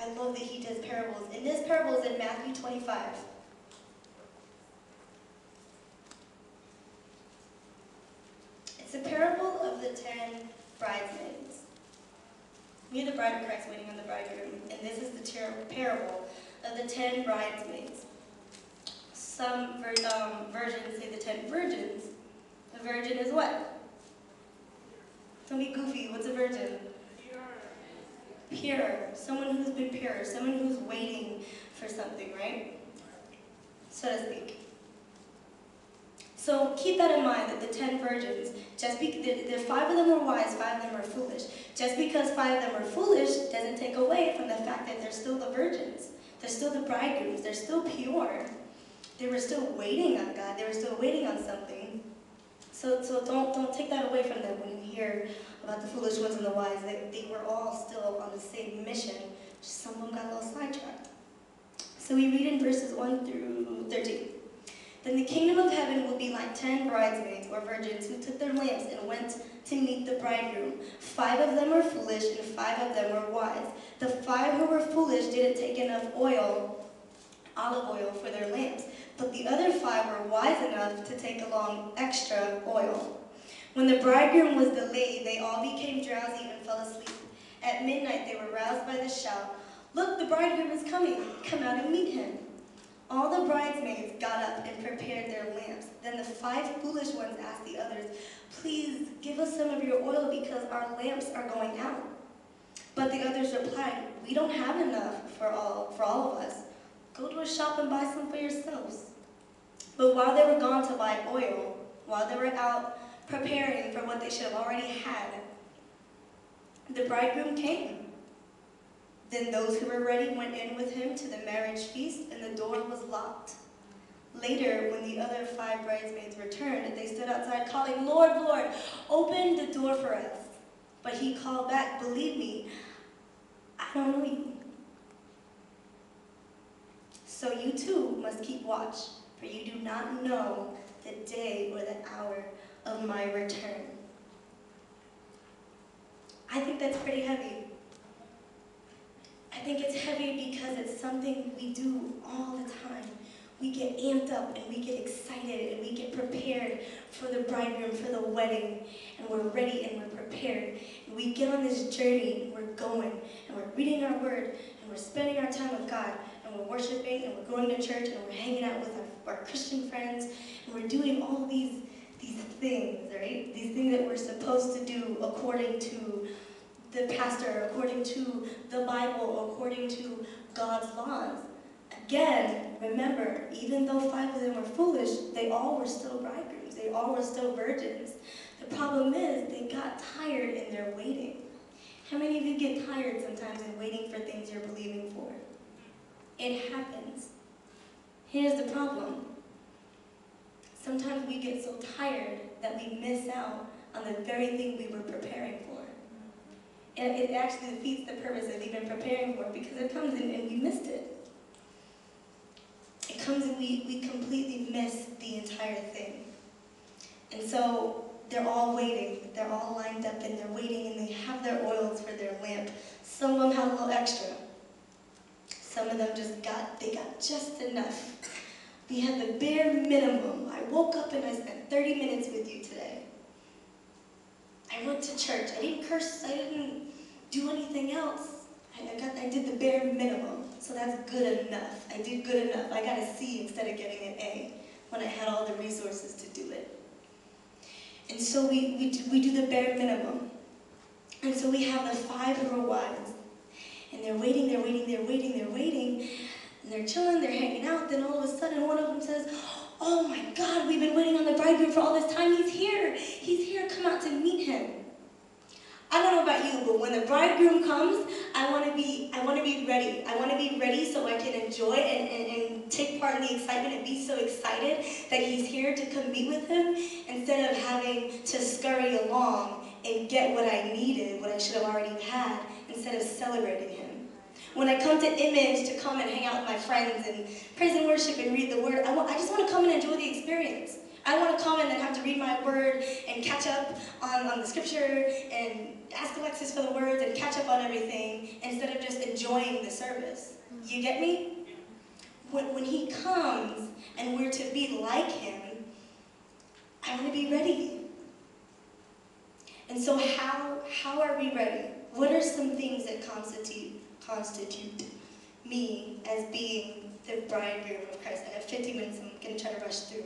I love that he does parables. And this parable is in Matthew 25. It's a parable of the 10 bridesmaids. We are the bride of Christ waiting on the bridegroom, and this is the parable of the 10 bridesmaids. Some versions say the 10 virgins. A virgin is what? Don't be goofy. What's a virgin? Pure. Someone who's been pure. Someone who's waiting for something, right? So to speak. So keep that in mind, that the 10 virgins, the 5 of them were wise, 5 of them were foolish. Just because 5 of them were foolish doesn't take away from the fact that they're still the virgins. They're still the bridegrooms. They're still pure. They were still waiting on God. They were still waiting on something. So don't take that away from them when you hear about the foolish ones and the wise. They were all still on the same mission. Just some of them got a little sidetracked. So we read in verses 1 through 13. Then the kingdom of heaven will be like 10 bridesmaids or virgins who took their lamps and went to meet the bridegroom. 5 of them were foolish and 5 of them were wise. The 5 who were foolish didn't take enough olive oil for their lamps, but the other 5 were wise enough to take along extra oil. When the bridegroom was delayed, they all became drowsy and fell asleep. At midnight they were roused by the shout, "Look, the bridegroom is coming. Come out and meet him." All the bridesmaids got up and prepared their lamps. Then the 5 foolish ones asked the others, "Please give us some of your oil because our lamps are going out." But the others replied, "We don't have enough for all of us. Go to a shop and buy some for yourselves." But while they were gone to buy oil, while they were out preparing for what they should have already had, the bridegroom came. Then those who were ready went in with him to the marriage feast, and the door was locked. Later, when the other 5 bridesmaids returned, they stood outside calling, "Lord, Lord, open the door for us." But he called back, "Believe me, I don't know you." So you too must keep watch, for you do not know the day or the hour of my return. I think that's pretty heavy. I think it's heavy because it's something we do all the time. We get amped up and we get excited and we get prepared for the bridegroom, for the wedding, and we're ready and we're prepared. And we get on this journey and we're going and we're reading our word and we're spending our time with God and we're worshiping and we're going to church and we're hanging out with our Christian friends and we're doing all these things, right? These things that we're supposed to do according to the pastor, according to the Bible, according to God's laws. Again, remember, even though 5 of them were foolish, they all were still bridegrooms. They all were still virgins. The problem is they got tired in their waiting. How many of you get tired sometimes in waiting for things you're believing for? It happens. Here's the problem. Sometimes we get so tired that we miss out on the very thing we were preparing for. And it actually defeats the purpose of even preparing for it because it comes in and we missed it. It comes and we completely miss the entire thing. And so they're all waiting. They're all lined up and they're waiting and they have their oils for their lamp. Some of them have a little extra. Some of them they got just enough. We had the bare minimum. I woke up and I spent 30 minutes with you today. I went to church. I didn't curse. I didn't do anything else. I did the bare minimum. So that's good enough. I did good enough. I got a C instead of getting an A when I had all the resources to do it. And so we do the bare minimum. And so we have the 5 who are wise. And they're waiting, they're waiting, they're waiting, they're waiting. And they're chilling, they're hanging out. Then all of a sudden one of them says, "Oh my God, we've been waiting on the bridegroom for all this time. He's here. He's here. Come out to meet him." I don't know about you, but when the bridegroom comes, I want to be ready. I want to be ready so I can enjoy and take part in the excitement and be so excited that he's here to come meet with him instead of having to scurry along and get what I needed, what I should have already had, instead of celebrating him. When I come to Image to come and hang out with my friends and praise and worship and read the word, I just want to come and enjoy the experience. I want to come and then have to read my word and catch up on the scripture and ask Alexis for the words and catch up on everything instead of just enjoying the service. You get me? When he comes and we're to be like him, I want to be ready. And so how are we ready? What are some things that constitute me as being the bridegroom of Christ? I have 50 minutes, I'm going to try to rush through.